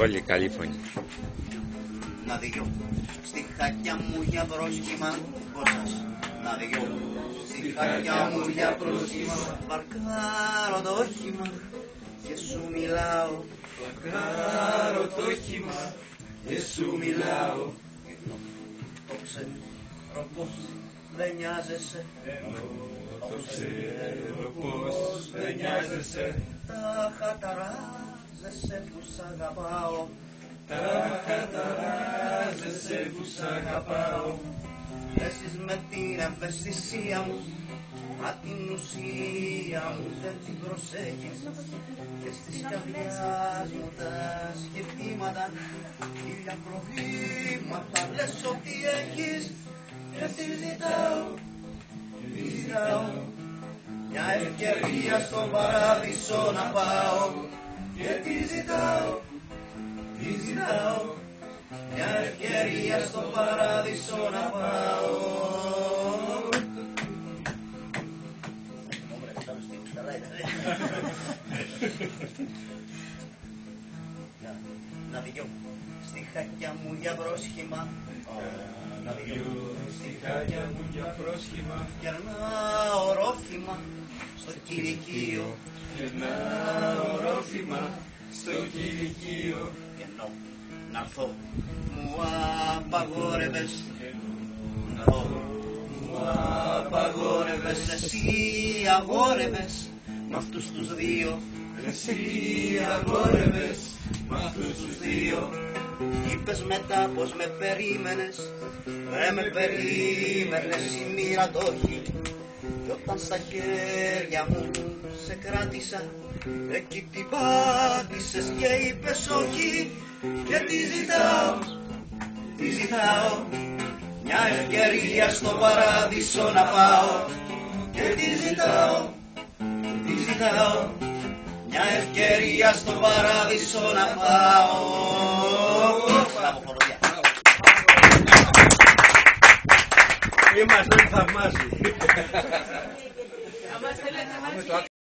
Όλοι καλή φωνή. Να δυο στη χάκια μου για πρόσχημα. Πόσας να δυο στη χάκια μου για πρόσχημα. Παρκάρω το όχημα και σου μιλάω. Παρκάρω το όχημα και σου μιλάω. Το ξέρω πως δεν νοιάζεσαι. Το ξέρω πως δεν νοιάζεσαι. Τα χαταράζεσαι που σ' αγαπάω. Τα χαταράζεσαι που σ' αγαπάω. Έσεις με την ευαισθησία μου, μα την ουσία μου δεν την προσέχεις. Και στις καρδιάς μου τα σκεπτήματα, χίλια προβλήματα λες ότι έχεις. Και τι ζητάω, τι ζητάω, μια ευκαιρία στον παράδεισο να πάω. Και τι ζητάω, τι ζητάω, μια ευκαιρία στον παράδεισο να πάω. Να δυο στη χάκια μου για πρόσχημα. Να δυο στη χάκια μου για πρόσχημα. Γερνάω ρόφημα στο κηλικείο. Γερνάω ρόφημα στο κηλικείο. Ενώ να'ρθώ μου απαγόρευες. Μου απαγόρευες. Εσύ αγόρευες μ' αυτούς τους δύο. Εσύ αγόρευες μ' αυτούς τους δύο. Είπες μετά πως με περίμενες. Δεν με περίμενες, η μοίρα το έχει. Κι όταν στα χέρια μου σε κράτησα, εκεί την πάτησες και είπες όχι. Και τι ζητάω, τι ζητάω, μια ευκαιρία στον παράδεισο να πάω. Και τι ζητάω, τι ζητάω, μια ευκαιρία στον παράδεισο να πάω. Είμαστε θαυμάσιοι.